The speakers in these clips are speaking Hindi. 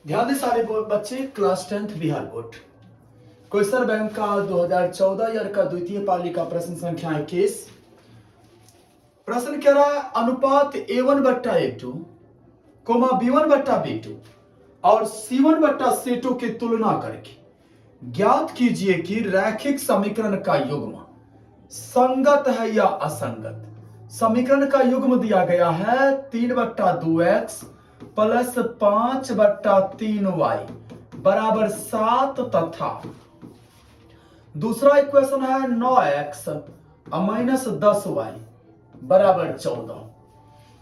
ध्यान दें सारे बच्चे, class 10th Bihar board question bank का 2014 ईयर का द्वितीय पाली का प्रश्न संख्या 21। प्रश्न कह रहा है अनुपात A1 बट्टा A2 कोमा B1 बट्टा B2 और C1 बट्टा C2 की तुलना करके ज्ञात कीजिए कि रैखिक समीकरण का युग्म संगत है या असंगत। समीकरण का युग्म दिया गया है 3/2x प्लस 5/3y बराबर 7 तथा दूसरा इक्वेशन है 9x माइनस 10y बराबर 14।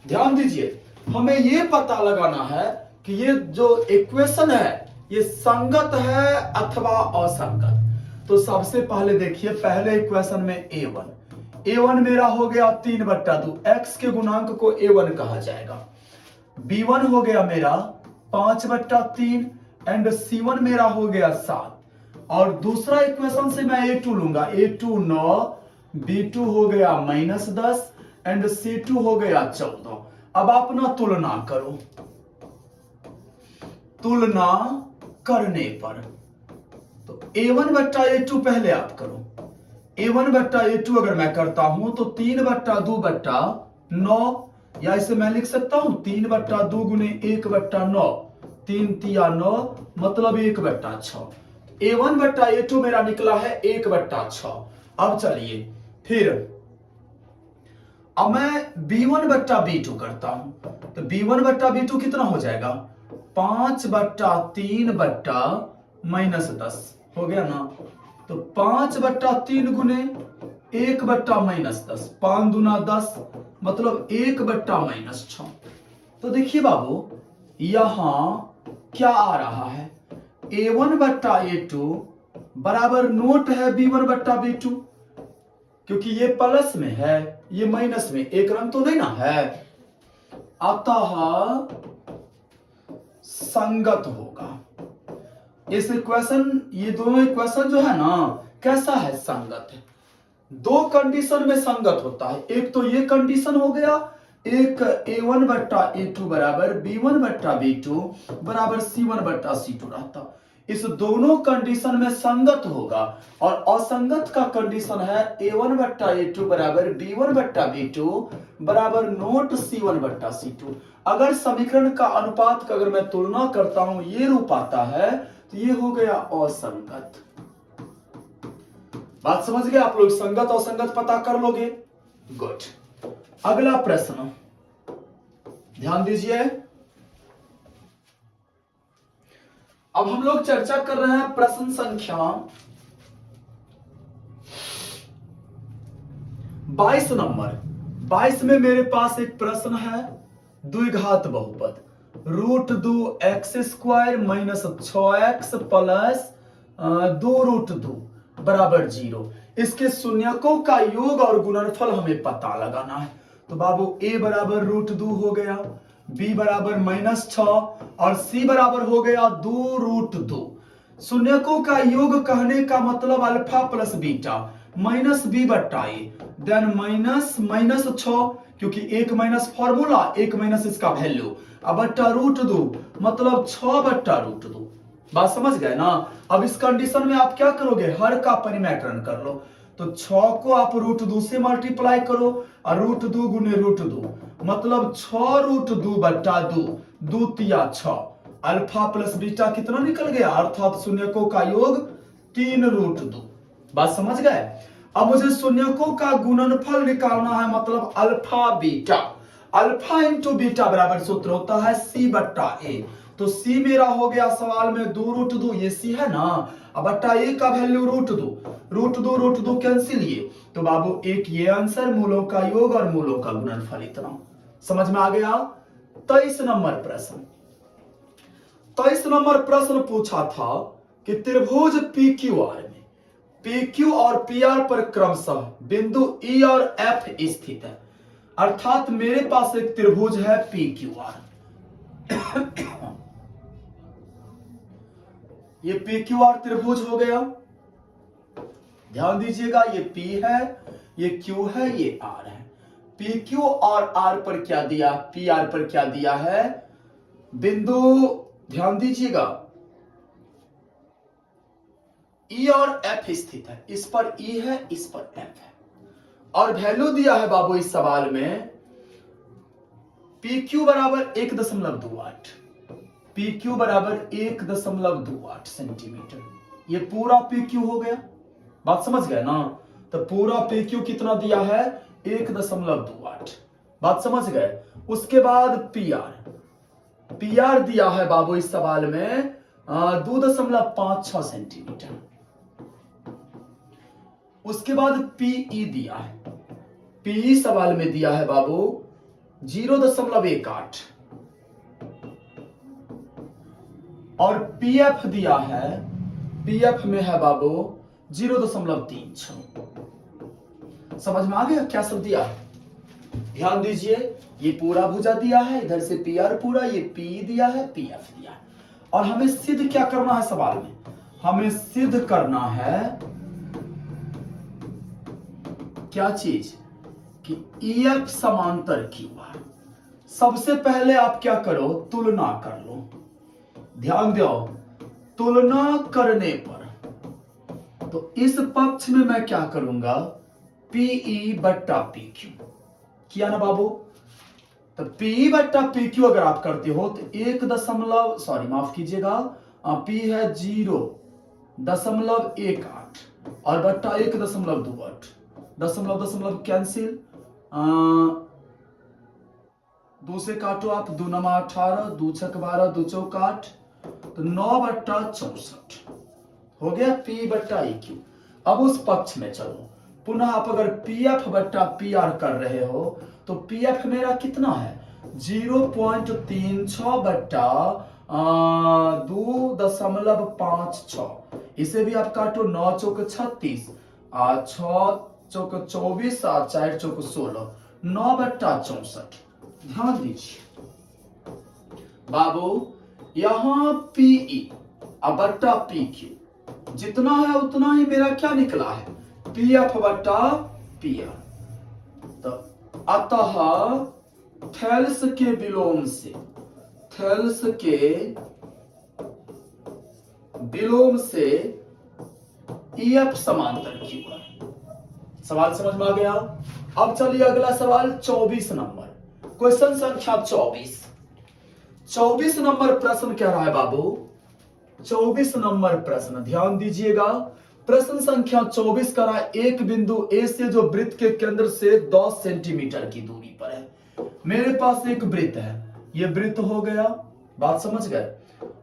ध्यान दीजिए, हमें यह पता लगाना है कि ये जो इक्वेशन है ये संगत है अथवा असंगत। तो सबसे पहले देखिए, पहले इक्वेशन में A1 मेरा हो गया 3/2, x के गुणांक को A1 कहा जाएगा। B1 हो गया मेरा 5/3 एंड C1 मेरा हो गया 7। और दूसरा इक्वेशन से मैं A2 लूंगा, A2 9, B2 हो गया -10 एंड C2 हो गया 14। अब अपना तुलना करो। तुलना करने पर तो A1 बट्टा A2 पहले आप करो। A1 बट्टा A2 अगर मैं करता हूं तो 3/2 बट्टा 9, या इसे मैं लिख सकता हूं 3/2 गुने 1/9, 3 तिया 9 मतलब 1/6। A1 बट्टा A2 मेरा निकला है 1/6। अब चलिए फिर अब मैं B1 बट्टा B2 करता हूं तो B1 बट्टा B2 कितना हो जाएगा 5/3 बट्टा -10 हो गया ना। तो 5/3 गुने 1/-10, 5 दूना 10 मतलब 1/-6। तो देखिए बाबू यहां क्या आ रहा है, A1 बट्टा A2 बराबर नोट है B1 बट्टा B2, क्योंकि ये प्लस में है ये माइनस में, एक रंग तो नहीं ना है, अतः संगत होगा। इस इक्वेशन, ये दोनों इक्वेशन जो है ना कैसा है, संगत है। दो कंडीशन में संगत होता है, एक तो ये कंडीशन हो गया, एक A1 बट्टा A2 बराबर B1 बट्टा B2 बराबर C1 बट्टा C2 रहता। इस दोनों कंडीशन में संगत होगा। और असंगत का कंडीशन है A1 बट्टा A2 बराबर B1 बट्टा B2 बराबर नोट C1 बट्टा C2। अगर समीकरण का अनुपात का अगर मैं तुलना करता हूं ये रूप आता है तो ये हो गया असंगत। बात समझ गए आप लोग, संगत असंगत पता कर लोगे। गुड। अगला प्रश्न ध्यान दीजिए। अब हम लोग चर्चा कर रहे हैं प्रश्न संख्या 22 नंबर। 22 में मेरे पास एक प्रश्न है, द्विघात बहुपद √2x² माइनस 6x प्लस 2√2 बराबर 0। इसके शून्यकों का योग और गुणनफल हमें पता लगाना है। तो बाबू a बराबर √2 हो गया, b बराबर -6 और c बराबर हो गया 2√2। शून्यकों का योग कहने का मतलब alpha plus beta minus b बट्टा a, देन -6 क्योंकि एक माइनस फॉर्मूला, एक माइनस इसका वैल्यू, अब बट्टा √2 मतलब 6/√2। बात समझ गए ना। अब इस कंडीशन में आप क्या करोगे, हर का परिमेयकरण कर लो। तो 6 को आप √2 से मल्टीप्लाई करो और √2 गुने √2 मतलब 6√2 बट्टा 2, 2 तिया 6। अल्फा प्लस बीटा कितना निकल गया, अर्थात शून्यकों का योग 3√2। बात समझ गए। अब मुझे शून्यकों का गुणनफल निकालना है, मतलब alpha beta. Alpha into beta बराबर सूत्र होता है c बट्टा a। तो c मेरा हो गया सवाल में 2√2, ये c है ना, अब बट्टा a का वैल्यू √2 कैंसिल ये। तो बाबू एक ये आंसर, मूलों का योग और मूलों का गुणनफल, इतना समझ में आ गया। 23 नंबर प्रश्न। 23 नंबर प्रश्न पूछा था कि त्रिभुज PQR में PQ और PR पर क्रमशः बिंदु E और F स्थित है। अर्थात मेरे पास एक त्रिभुज है PQR। ये PQR त्रिभुज हो गया। ध्यान दीजिएगा, ये P है, ये Q है, ये R है। PQ और R पर क्या दिया, PR पर क्या दिया है, बिंदु ध्यान दीजिएगा, ई और एफ स्थित है, इस पर ई है, इस पर एफ है, और वैल्यू दिया है बाबू इस सवाल में पी क्यू बराबर 1.28, पी क्यू बराबर 1.28 सेंटीमीटर। ये पूरा पी क्यू हो गया, बात समझ गए ना। तो पूरा पी क्यू कितना दिया है, 1.28, बात समझ गए। उसके बाद पी आर, पी आर दिया है बाबू इस सवाल में 2.56 सेंटीमीटर। उसके बाद पीई दिया है, पीई सवाल में दिया है बाबू 0.18, और पीएफ दिया है, पीएफ में है बाबू 0.36। समझ में आ गया क्या सब दिया है? ध्यान दीजिए, ये पूरा भुजा दिया है, इधर से पी आर पूरा, ये पी दिया है, पी एफ दिया है, और हमें सिद्ध क्या करना है सवाल में, हमें सिद्ध करना है क्या चीज कि ई एफ समांतर क्यू आर। सबसे पहले आप क्या करो, तुलना कर लो। ध्यान दो, तुलना करने पर तो इस पक्ष में मैं क्या करूंगा, पीई बट्टा पी क्यू किया ना बाबू। तो पी बट्टा पी क्यू अगर आप करते हो तो 1 सॉरी माफ कीजिएगा, पी है 0.18 और बट्टा 1.28, दशमलव दशमलव कैंसिल, 2 से काटो आप, 2 नमा 18, 2 छक 12, 2 चौक 8, तो 9/64 हो गया पी बट्टा ई क्यू। अब उस पक्ष में चलो, पुनः आप अगर पी एफ बट्टा पी आर कर रहे हो तो पी एफ मेरा कितना है, 0.36 बट्टा 2.56। इसे भी आप काटो, 9 चौक 36, 6 चौक 24, 4 चौक 16, 9/64। ध्यान दीजिए बाबू, यहां पीई बट्टा पी क्यू जितना है उतना ही मेरा क्या निकला है, पी एफ बट्टा पी आर। तो अतः थेल्स के विलोम से, थेल्स के विलोम से ई एफ समांतर क्यू आर। सवाल समझ में आ गया। अब चलिए अगला सवाल 24 नंबर, क्वेश्चन संख्या 24। 24 नंबर प्रश्न कह रहा है बाबू, 24 नंबर प्रश्न ध्यान दीजिएगा। प्रश्न संख्या 24 कह रहा है, एक बिंदु ए से जो वृत्त के केंद्र से 10 सेंटीमीटर की दूरी पर है। मेरे पास एक वृत्त है, ये वृत्त हो गया, बात समझ गए।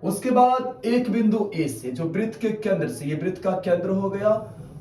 उसके बाद एक बिंदु ए से जो वृत्त के केंद्र से, ये वृत्त का केंद्र हो गया,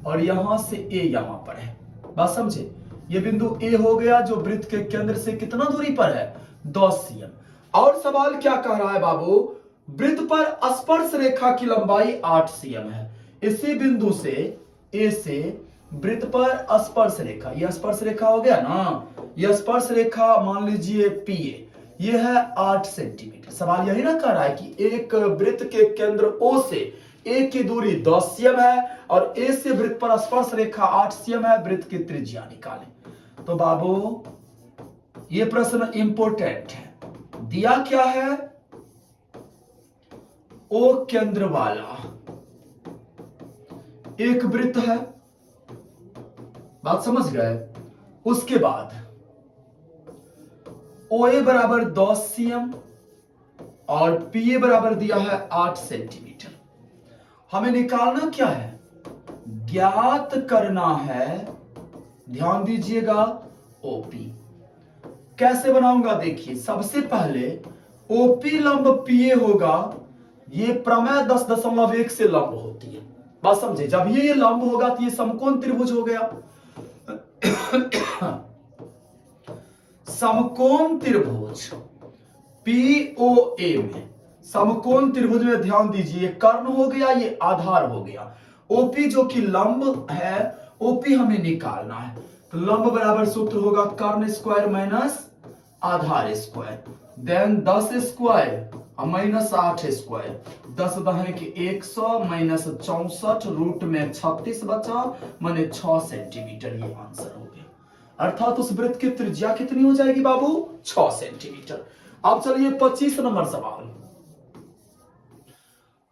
और यहां से ए यहां पर है, बात समझे। ये बिंदु ए हो गया जो वृत्त के केंद्र से कितना दूरी पर है, 10 cm। और सवाल क्या कह रहा है बाबू, वृत्त पर स्पर्श रेखा की लंबाई 8 cm है। इसी बिंदु से ए से वृत्त पर स्पर्श रेखा, यह स्पर्श रेखा हो गया ना, यह स्पर्श रेखा मान लीजिए पी ए, यह है 8 सेंटीमीटर। सवाल यही ना कह रहा है कि एक वृत्त के केंद्र ओ से ए की दूरी 10 cm है और ए से वृत्त पर स्पर्श रेखा 8 cm है, वृत्त की त्रिज्या निकालें। तो बाबू ये प्रश्न इंपोर्टेंट है। दिया क्या है, ओ केंद्र वाला एक वृत्त है, बात समझ गए। उसके बाद ओ ए बराबर 10 cm और पी ए बराबर दिया है 8 सेंटीमीटर। हमें निकालना क्या है, ज्ञात करना है, ध्यान दीजिएगा, ओपी। कैसे बनाऊंगा देखिए, सबसे पहले ओपी लंब पीए होगा, ये प्रमेय 10.1 से लंब होती है, बात समझे। जब ये लंब होगा तो ये समकोण त्रिभुज हो गया। समकोण त्रिभुज पीओए में, समकोण त्रिभुज में ध्यान दीजिए, कर्ण हो गया, ये आधार हो गया। ओपी जो कि लंब है, ओपी हमें निकालना है। तो लंब बराबर सूत्र होगा कर्ण स्क्वायर माइनस आधार square, then 10 square minus 8 square, 10 दहे के 100 माइनस 64 रूट में 36 बचा, माने 6 सेंटीमीटर। ये आंसर हो गया। अर्थात उस वृत्त की त्रिज्या कितनी हो जाएगी बाबू, 6 सेंटीमीटर। अब चलिए 25 नंबर सवाल।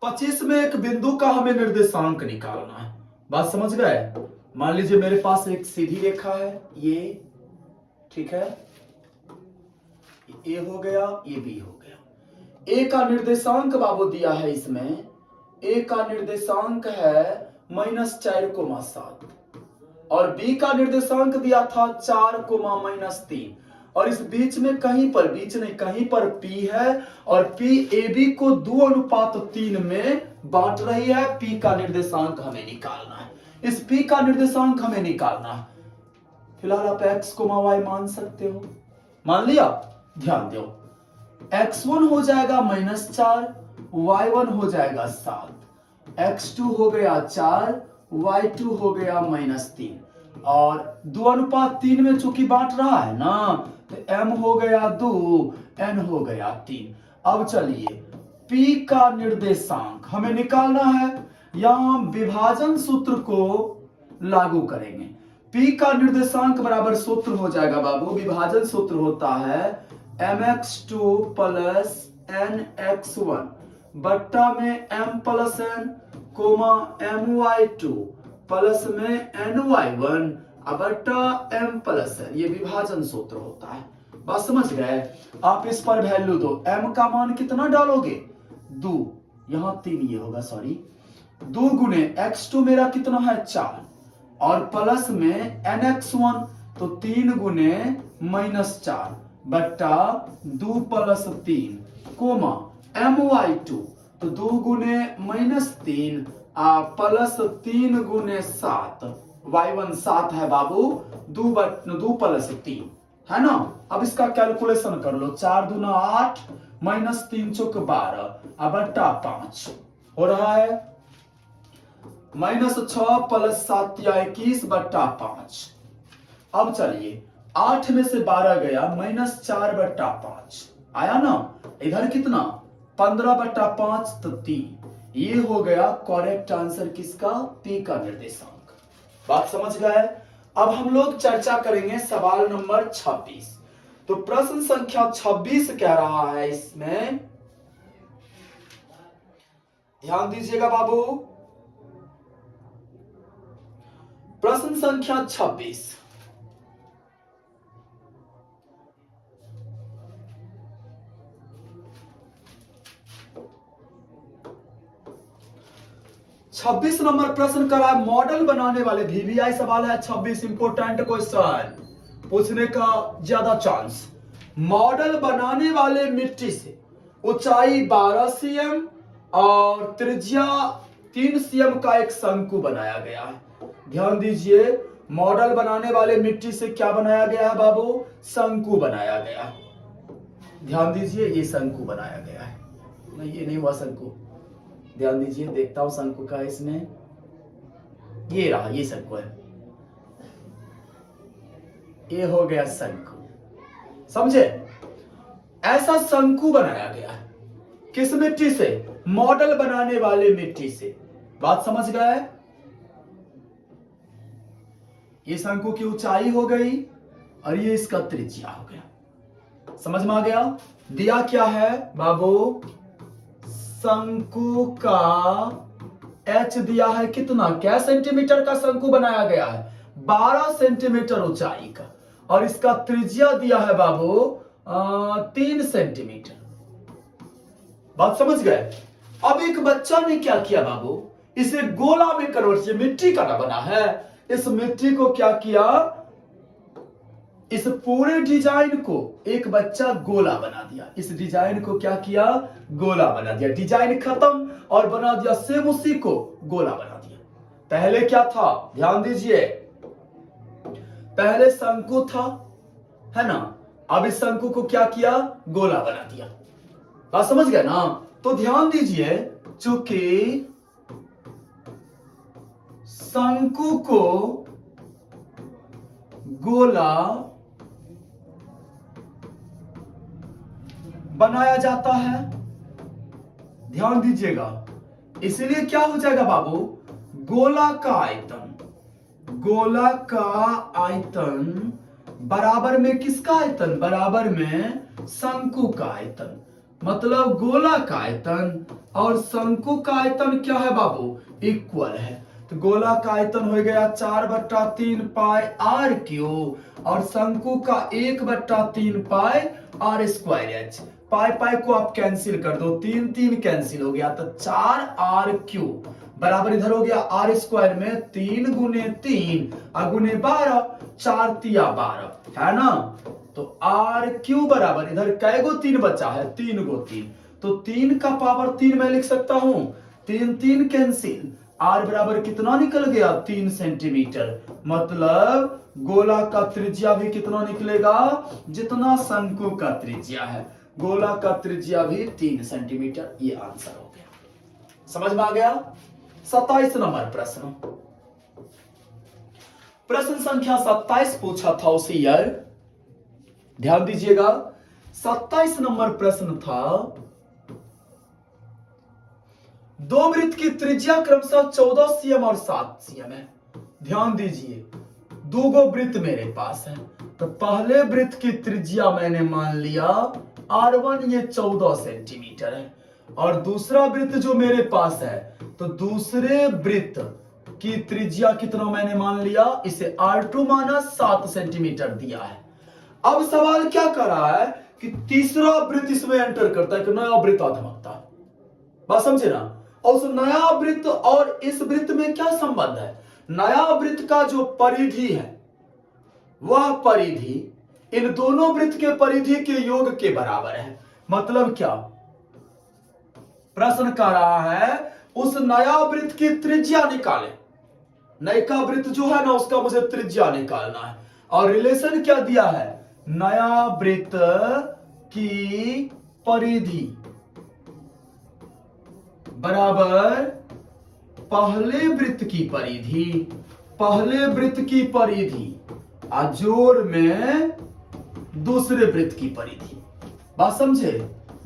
25 में एक बिंदु का हमें निर्देशांक निकालना है। बात समझ गए? मान लीजिए मेरे पास एक सीधी रेखा है, ये ठीक है, ए हो गया, ये बी हो गया। ए का निर्देशांक बाबू दिया है इसमें, ए का निर्देशांक है -4,7 और बी का निर्देशांक दिया था 4,-3 और इस बीच में कहीं पर, बीच नहीं कहीं पर P है और P AB को 2:3 में बांट रही है। P का निर्देशांक हमें निकालना है, इस P का निर्देशांक हमें निकालना है। फिलहाल आप x, y मान सकते हो, मान लिया। ध्यान दो, x1 हो जाएगा -4, y1 हो जाएगा 7, x2 हो गया 4, y2 हो गया -3 और 2:3 में चूंकि बांट रहा है ना, तो m हो गया 2, n हो गया 3। अब चलिए p का निर्देशांक हमें निकालना है, यहां हम विभाजन सूत्र को लागू करेंगे। p का निर्देशांक बराबर सूत्र हो जाएगा बाबू, विभाजन सूत्र होता है mx2 प्लस nx1 बट्टा में m plus n comma my2 plus में ny1 बट्टा m प्लस n, ये विभाजन सूत्र होता है। बात समझ गए? आप इस पर वैल्यू दो, m का मान कितना डालोगे? 2, यहां 3 ये होगा, सॉरी 2 गुने x2 मेरा कितना है 4 और प्लस में nx1 तो 3 गुने -4 बट्टा 2 प्लस 3 कोमा my2 तो 2 गुने -3 प्लस 3 गुने 7, y1 7 है बाबू, 2 प्लस 3 है ना। अब इसका कैलकुलेशन कर लो, 4 दूना 8 -3 चौक 12 बट्टा 5 हो रहा है -6 प्लस 7 या 21 बट्टा 5। अब चलिए 8 में से 12 गया, -4 बट्टा 5 आया ना, इधर कितना 15 बट्टा 5 तो 3। ये हो गया करेक्ट आंसर किसका? P का निर्देशांक। बात समझ गए? अब हम लोग चर्चा करेंगे सवाल नंबर 26। तो प्रश्न संख्या 26 कह रहा है, इसमें ध्यान दीजिएगा बाबू। प्रश्न संख्या 26, नंबर प्रश्न करा है, मॉडल बनाने वाले, VVI सवाल है 26, इंपोर्टेंट क्वेश्चन पूछने का ज्यादा चांस। मॉडल बनाने वाले मिट्टी से ऊंचाई 12 cm और त्रिज्या 3 cm का एक शंकु बनाया गया है। ध्यान दीजिए, मॉडल बनाने वाले मिट्टी से क्या बनाया गया है बाबू? शंकु बनाया गया है। ध्यान दीजिए, ये शंकु बनाया गया है, नहीं ये नहीं हुआ शंकु, ध्यान दीजिए, देखता हूं शंकु का इसमें, ये रहा, ये शंकु है, ये हो गया शंकु। समझे? ऐसा शंकु बनाया गया है किस मिट्टी से? मॉडल बनाने वाले मिट्टी से। बात समझ गए? ये शंकु की ऊंचाई हो गई और ये इसका त्रिज्या हो गया। समझ में आ गया? दिया क्या है बाबू? शंकु का h दिया है कितना, क्या सेंटीमीटर का शंकु बनाया गया है? 12 सेंटीमीटर ऊंचाई का, और इसका त्रिज्या दिया है बाबू 3 सेंटीमीटर। बात समझ गए? अब एक बच्चा ने क्या किया बाबू, इसे गोला में कन्वर्ट, ये मिट्टी का ना बना है, इस मिट्टी को क्या किया, इस पूरे डिजाइन को एक बच्चा गोला बना दिया। इस डिजाइन को क्या किया? गोला बना दिया। डिजाइन खत्म और बना दिया सेम उसी को गोला बना दिया। पहले क्या था? ध्यान दीजिए, पहले शंकु था, है ना, अब इस शंकु को क्या किया? गोला बना दिया। बात समझ गए ना? तो ध्यान दीजिए, चूंकि शंकु को गोला बनाया जाता है, ध्यान दीजिएगा, इसलिए क्या हो जाएगा बाबू? गोला का आयतन, गोला का आयतन बराबर में किसका आयतन? बराबर में शंकु का आयतन। मतलब गोला का आयतन और शंकु का आयतन क्या है बाबू, इक्वल है। तो गोला का आयतन हो गया 4/3 पाई आर क्यू और शंकु का 1/3 पाई आर स्क्वायर एच। पाई पाई को आप कैंसिल कर दो, 3 3 कैंसिल हो गया, तो 4 आर क्यू बराबर इधर हो गया आर स्क्वायर में 3 गुने 3 और गुने 12, 4 तिया 12 है ना। तो आर क्यू बराबर इधर कै गो 3 बचा है, 3 गो 3, तो 3 का पावर 3 मैं लिख सकता हूं, 3 3 कैंसिल, आर बराबर कितना निकल गया 3 सेंटीमीटर। मतलब गोला का त्रिज्या भी कितना निकलेगा, जितना शंकु का त्रिज्या है। गोला का त्रिज्या भी 3 सेंटीमीटर। ये आंसर हो गया, समझ में आ गया। 27 नंबर प्रश्न, प्रश्न संख्या 27 पूछा था उसी ईयर, ध्यान दीजिएगा। 27 नंबर प्रश्न था, दो वृत्त की त्रिज्या क्रमशः 14 सीएम और 7 सीएम है। ध्यान दीजिए, दो गो वृत्त मेरे पास है, तो पहले वृत्त की त्रिज्या मैंने मान लिया R1 ये 14 सेंटीमीटर है, और दूसरा वृत्त जो मेरे पास है, तो दूसरे वृत्त की त्रिज्या कितना मैंने मान लिया, इसे R2 माना 7 सेंटीमीटर दिया है। अब सवाल क्या कर रहा है कि तीसरा वृत्त इसमें एंटर करता है कि नया वृत्त आधमकता है, बात समझे ना। और उस नया वृत्त और इस वृत्त में क्या संबंध है, नया वृत्त का जो परिधि है वह परिधि इन दोनों वृत्त के परिधि के योग के बराबर है। मतलब क्या प्रश्न कर रहा है, उस नया वृत्त की त्रिज्या निकाले, नया वृत्त जो है ना उसका मुझे त्रिज्या निकालना है, और रिलेशन क्या दिया है, नया वृत्त की परिधि बराबर पहले वृत्त की परिधि, पहले वृत्त की परिधि जोड़ में दूसरे वृत्त की परिधि। बात समझे,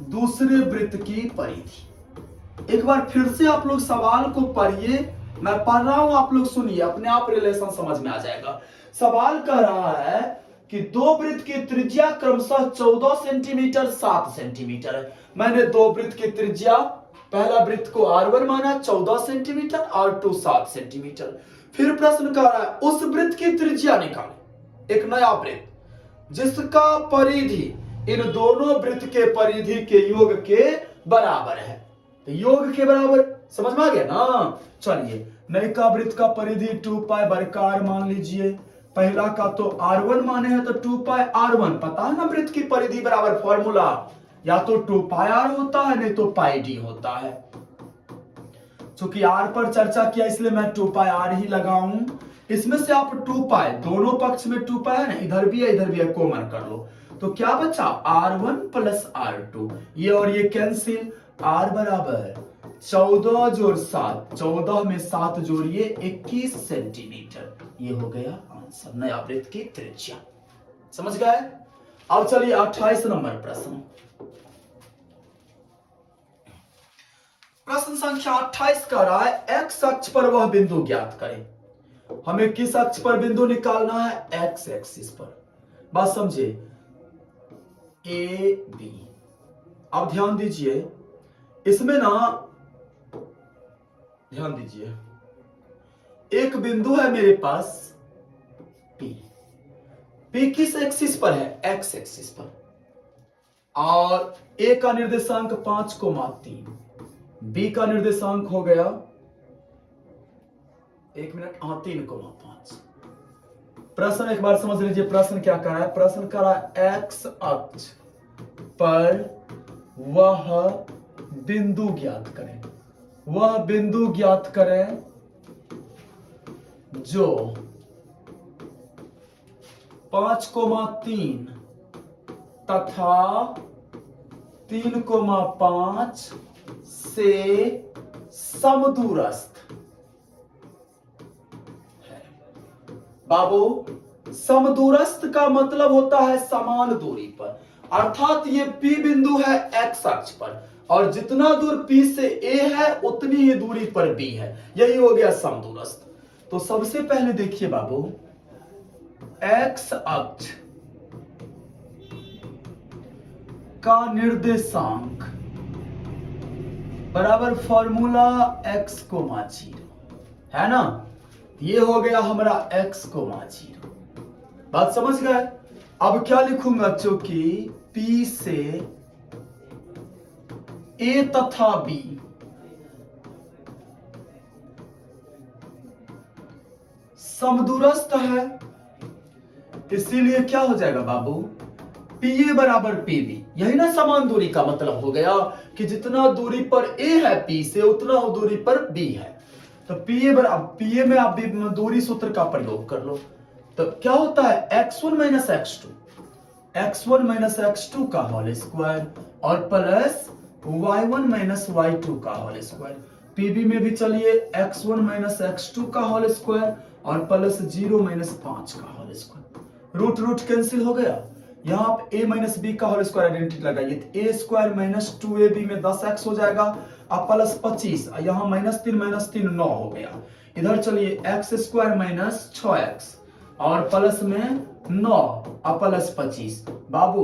दूसरे वृत्त की परिधि। एक बार फिर से आप लोग सवाल को पढ़िए, मैं पढ़ रहा हूं, आप लोग सुनिए, अपने आप रिलेशन समझ में आ जाएगा। सवाल कह रहा है कि दो वृत्त की त्रिज्या क्रमशः 14 सेंटीमीटर 7 सेंटीमीटर है। मैंने दो वृत्त की त्रिज्या, पहला वृत्त को R1 माना 14 सेंटीमीटर, R2 7 सेंटीमीटर। फिर प्रश्न कर रहा है उस वृत्त की त्रिज्या निकालें, एक नया वृत्त जिसका परिधि इन दोनों वृत्त के परिधि के योग के बराबर है। तो योग के बराबर समझ में आ गया ना। चलिए, नयका वृत्त का परिधि 2 पाई बरकरार मान लीजिए, पहला का तो R1 माने हैं तो 2 पाई R1, पता है ना वृत्त की परिधि बराबर फॉर्मूला, या तो 2 पाई R होता है नहीं तो पाई D होता है। चूंकि R पर चर्चा किया इसलिए मैं 2 पाई R ही लगाऊं। इसमें से आप 2 पाई, दोनों पक्ष में 2 पाई है ना, इधर भी है इधर भी है, कॉमन कर लो, तो क्या बचा R1 प्लस R2, ये और ये कैंसिल, R बराबर 14 जोड़ 7, 14 में 7 जोड़िए 21 सेंटीमीटर। ये हो गया आंसर, नया वृत्त की त्रिज्या। समझ गए। अब चलिए 28 नंबर प्रश्न, प्रश्न संख्या 28 का रहा है एक्स अक्ष पर वह बिंदु ज्ञात करें। हमें किस अक्ष पर बिंदु निकालना है, एक्स एक्सिस पर। बात समझे, ए बी। अब ध्यान दीजिए, इसमें ना ध्यान दीजिए, एक बिंदु है मेरे पास पी, पी किस एक्सिस पर है, एक्स एक्सिस पर, और ए का निर्देशांक 5,3, बी का निर्देशांक हो गया, एक मिनट, हाँ 3,5। प्रश्न एक बार समझ लीजिए, प्रश्न क्या कर रहा है, प्रश्न कर रहा है एक्स अक्ष पर वह बिंदु ज्ञात करें, वह बिंदु ज्ञात करें जो 5,3 तथा 3,5 से समदूरस्थ है। बाबू, समदूरस्थ का मतलब होता है समान दूरी पर, अर्थात ये P बिंदु है एक्स अक्ष पर, और जितना दूर P से A है उतनी ही दूरी पर B है, यही हो गया समदूरस्थ। तो सबसे पहले देखिए बाबू, एक्स अक्ष का निर्देशांक बराबर फॉर्मूला x कोमा 0 है ना। ये हो गया हमारा x कोमा 0। बात समझ गए। अब क्या लिखूंगा, चूंकि P से A तथा B समदूरस्थ है, इसीलिए क्या हो जाएगा बाबू, PA बराबर PB। यही ना समान दूरी का मतलब हो गया कि जितना दूरी पर A है P से, उतना दूरी पर B है। तो PA बराबर, PA में आप दूरी सूत्र का प्रयोग कर लो। तो क्या होता है, x1 माइनस x2 का होल स्क्वायर और प्लस y1 माइनस y2 का होल स्क्वायर। PB में भी चलिए x1 माइनस x2 का होल स्क्वायर और प्लस 0 माइनस 5 का whole square. Root root cancel हो गया। यहाँ आप a माइनस बी का होल स्क्वायर आइडेंटिटी लगाइए, तो a स्क्वायर माइनस 2ab में 10x हो जाएगा अब प्लस 25, यहाँ माइनस 3 9 हो गया। इधर चलिए x स्क्वायर माइनस 6x और प्लस में 9 अब प्लस 25। बाबू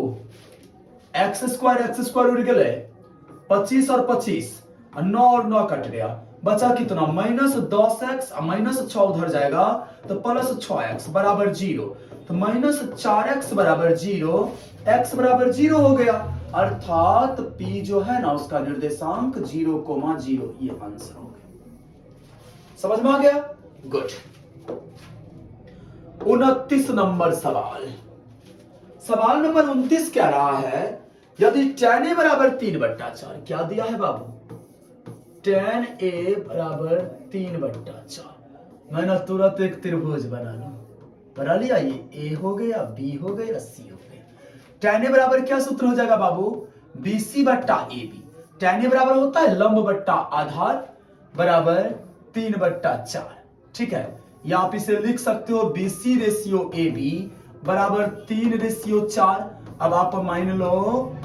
x स्क्वायर उड़ गए, 25 और 25 और 9 और 9 कट गया, बचा कितना, माइनस 10x और माइनस 6 उधर जाएगा तो प्लस 6x बराबर 0। तो माइनस 4x बराबर 0, x बराबर 0 हो गया, अर्थात P जो है ना उसका निर्देशांक 0,0। ये आंसर हो गया। समझ में आ गया, गुड। 29 नंबर सवाल। सवाल नंबर 29 क्या रहा है, यदि tan a बराबर 3/4, क्या दिया है बाबू, tan a बराबर 3/4। मैंने तुरंत एक त्रिभुज बना लिया। ये a हो गया, b हो गया, c हो गया। tan a बराबर क्या सूत्र हो जाएगा बाबू, bc बट्टा ab। tan a बराबर होता है लंब बट्टा आधार बराबर 3/4। ठीक है, या आप इसे लिख सकते हो BC रेशियो AB बराबर 3/4। अब आप मान लो,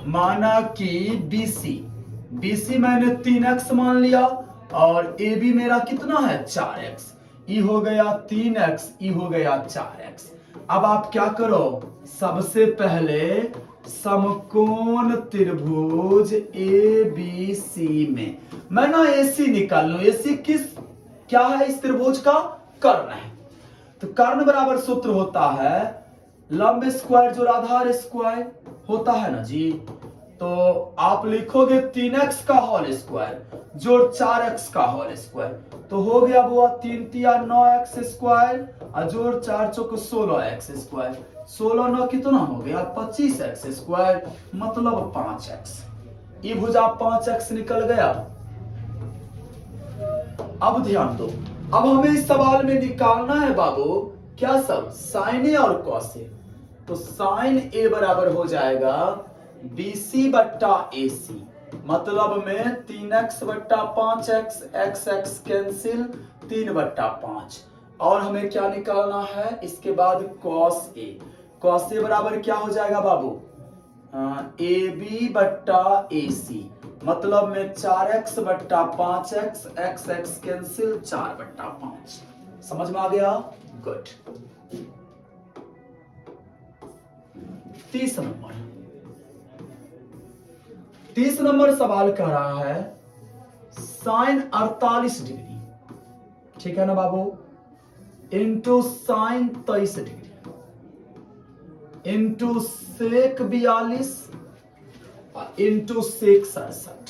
माना कि BC मैंने 3x मान लिया और AB मेरा कितना है 4x। ई हो गया 3x, ई हो गया 4x। अब आप क्या करो, सबसे पहले समकोण त्रिभुज ABC में मैं ना AC निकाल लो। AC क्या है, इस त्रिभुज का कर्ण है। तो कर्ण बराबर सूत्र होता है लंब स्क्वायर जोड़ आधार स्क्वायर होता है ना जी। तो आप लिखोगे 3x का होल स्क्वायर जोड़ 4x का होल स्क्वायर, तो हो गया वो 3 तिया 9x स्क्वायर और जोड़ 4 चौक 16x स्क्वायर। 16 9 कितना हो गया 25x स्क्वायर, मतलब 5x। ये भुजा 5x निकल गया। अब ध्यान दो, अब हमें इस सवाल में निकालना है बाबू क्या सब, साइन ए और कॉस ए। तो साइन ए बराबर हो जाएगा BC बट्टा AC, मतलब में 3x बट्टा 5x, x कैंसिल 3/5। और हमें क्या निकालना है इसके बाद cos A बराबर क्या हो जाएगा बाबू, AB बट्टा AC, मतलब में 4x बट्टा 5x, x कैंसिल 4/5। समझ में आ गया, गुड। 30 नंबर सवाल कह रहा है साइन 48 डिग्री, ठीक है ना बाबू, into sine 23 degree into sec 42 into sec 67,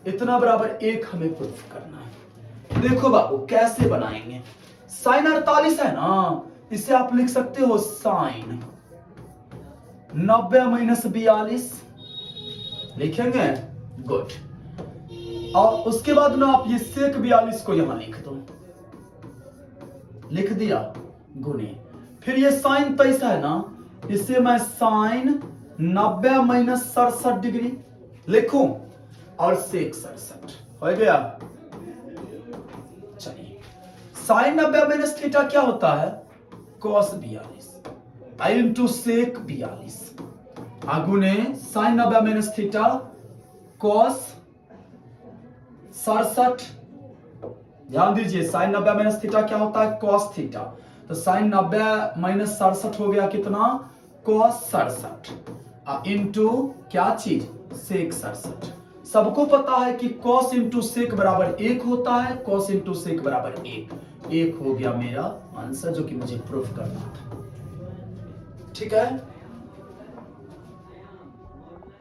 इतना बराबर 1 हमें प्रूफ करना है। देखो बाबू कैसे बनाएंगे, साइन 48 है ना, इसे आप लिख सकते हो साइन 90 माइनस 42 लिखेंगे, गुड। और उसके बाद ना आप ये सेक 42 को यहां लिख दो, लिख दिया गुने। फिर ये साइन 23 है ना, इसे मैं साइन 90 माइनस 67 डिग्री लिखूं और सेक 67 हो गया। चलिए साइन 90 माइनस थीटा क्या होता है, कॉस 42 इंटू सेक 42 आगुने साइन 90 माइनस थीटा कॉस 67। ध्यान दीजिए साइन 90 माइनस थीटा क्या होता है, कॉस थीटा। तो साइन 90 माइनस 67 हो गया कितना, कॉस 67 इंटू क्या चीज, सेक 67। सबको पता है कि कॉस इंटू सेक बराबर 1 होता है, कॉस इंटू सेक बराबर 1 हो गया मेरा आंसर, जो कि मुझे प्रूफ करना था। ठीक है।